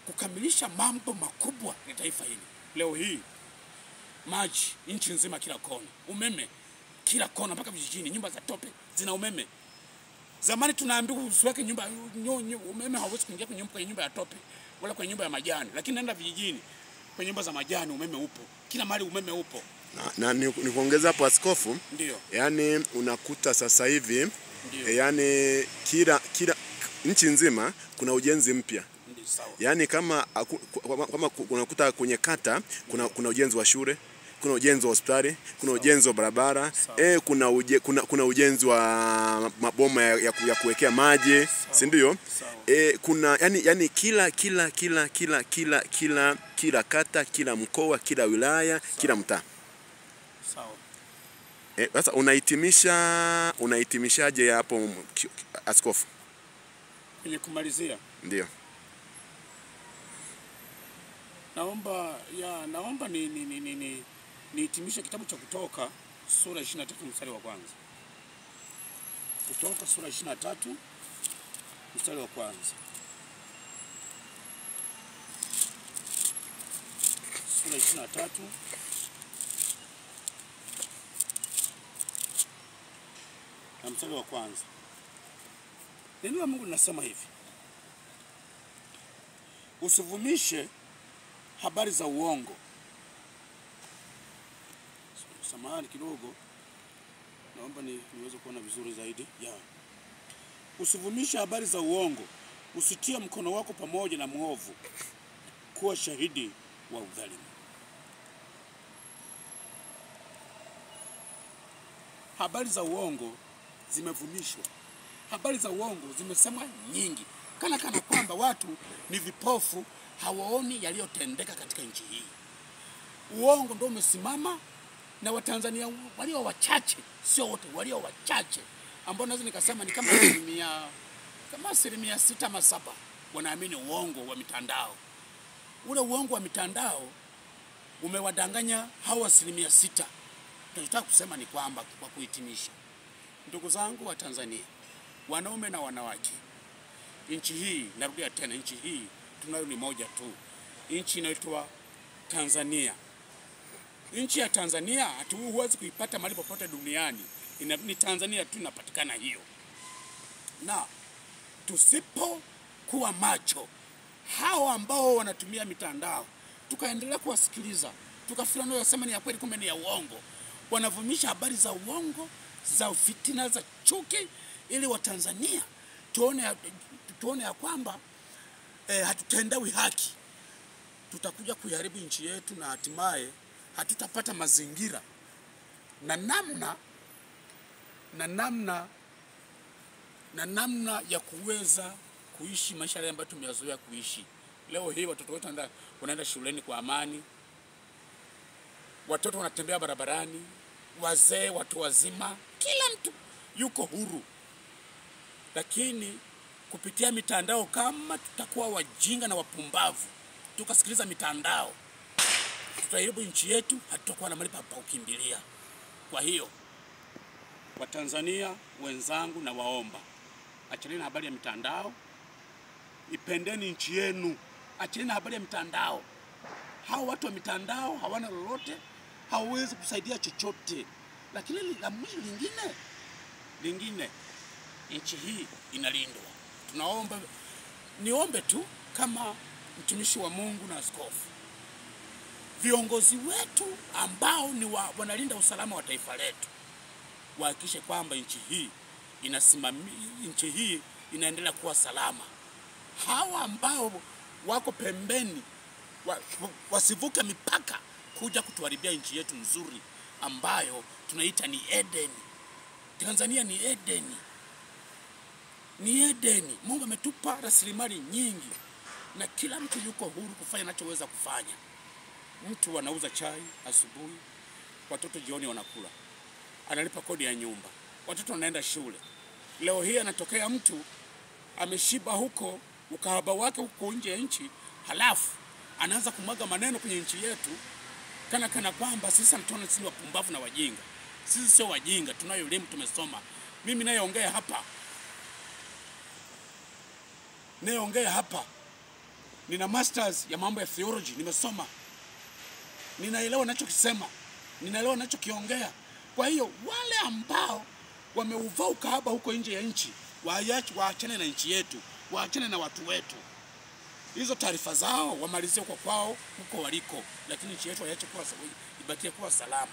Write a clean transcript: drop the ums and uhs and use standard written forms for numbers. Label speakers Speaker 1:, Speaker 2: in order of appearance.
Speaker 1: kukamilisha mambo makubwa ya taifa hili. Leo hii maji nchi nzima, kila kona, umeme kila kona, mpaka vijijini nyumba za tope zina umeme. Zamani tunaambiwa usiweke nyumba umeme hauwezi kuingia kwenye nyumba ya tope wala kwenye nyumba ya majani, lakini nenda vijijini kwenye nyumba za majani umeme upo. Kila mahali umeme upo.
Speaker 2: Na ni kuongeza hapo askofu,
Speaker 1: ndio.
Speaker 2: Yani unakuta sasa hivi yani kila nchi nzima kuna ujenzi mpya. Yani kama unakuta kwenye kata kuna ujenzi wa shule, kuna ujenzi wa hospitali, kuna ujenzi wa barabara, kuna ujenzi wa maboma ya kuwekea maji, si ndio? Kuna yani kila kata, kila mkoa, kila wilaya, kila mtaa.
Speaker 1: Sawa.
Speaker 2: Sasa unahitimishaje hapo askofu?
Speaker 1: Kwenye kumalizia.
Speaker 2: Ndio.
Speaker 1: Naomba nihitimishe kitabu cha Kutoka sura 23 mstari wa kwanza. Kutoka sura 23 mstari wa kwanza. Sura 23 na mstari wa kwanza. Neno la Mungu linasema hivi: usivumishe habari za uongo. Samahani kidogo, naomba niweze kuona vizuri zaidi. Usivumishe habari za uongo, usitie mkono wako pamoja na mwovu kuwa shahidi wa udhalimu. Habari za uongo zimevumishwa. Habari za uongo zimesemwa nyingi. Kana kwamba watu ni vipofu, hawaoni yaliyotendeka katika nchi hii. Uongo ndio umesimama, na Watanzania walio wachache, sio wote, walio wachache ambao naweza nikasema ni kama asilimia 6 ama 7 wanaamini uongo wa mitandao. Ule uongo wa mitandao umewadanganya hao asilimia 6. Tunataka kusema ni kwamba, kwa kuhitimisha, ndugu zangu wa Tanzania, wanaume na wanawake, nchi hii, narudia tena, nchi hii tunayo ni moja tu. Nchi inaitwa Tanzania. Nchi ya Tanzania huwezi kuipata mahali popote duniani. Ni Tanzania tu inapatikana hiyo. Na tusipokuwa macho, hao ambao wanatumia mitandao, tukaendelea kuwasikiliza, tukafikiri wanayosema ni ya kweli, kumbe ni ya uongo. Wanavumisha habari za uongo, za fitina, za chuki, ili Watanzania tuone ya kwamba hatutendewi haki. Tutakuja kuiharibu nchi yetu, na hatimaye hatutapata mazingira na namna ya kuweza kuishi maisha yale ambayo tumeyazoea kuishi. Leo hii watoto wetu wanaenda shuleni kwa amani, watoto wanatembea barabarani, wazee, watu wazima, kila mtu yuko huru. Lakini kupitia mitandao, kama tutakuwa wajinga na wapumbavu tukasikiliza mitandao, tutaharibu nchi yetu, hatutakuwa na mahali pa kukimbilia. Kwa hiyo, Watanzania wenzangu, na waomba, acheni habari ya mitandao, ipendeni nchi yenu, acheni habari ya mitandao. Hao watu wa mitandao hawana lolote, hawawezi kusaidia chochote. Lakini la mwisho lingine, nchi hii inalindwa. Niombe tu kama mtumishi wa Mungu na askofu, viongozi wetu ambao wanalinda usalama wa taifa letu, wahakikishe kwamba nchi hii inaendelea kuwa salama. Hawa ambao wako pembeni wasivuke mipaka kuja kutuharibia nchi yetu nzuri ambayo tunaita ni Eden. Tanzania ni Eden. Mungu ametupa rasilimali nyingi, na kila mtu yuko huru kufanya anachoweza kufanya. Mtu anauza chai asubuhi, watoto jioni wanakula, analipa kodi ya nyumba, watoto wanaenda shule. Leo hii anatokea mtu ameshiba huko ukahaba wake huko nje ya nchi, halafu anaanza kumwaga maneno kwenye nchi yetu kana kwamba sisi ni wapumbavu na wajinga. Sisi sio wajinga, tunayo elimu, tumesoma. Mimi nayeongea hapa nayeongea hapa nina masters ya mambo ya theology, nimesoma, ninaelewa ninachokisema, ninaelewa ninachokiongea. Kwa hiyo wale ambao wameuvaa ukahaba huko nje ya nchi, waachane na nchi yetu, waachane na watu wetu. Hizo taarifa zao wamalizie kwa kwao huko waliko, lakini nchi yetu iache kuwa ibakie kuwa salama.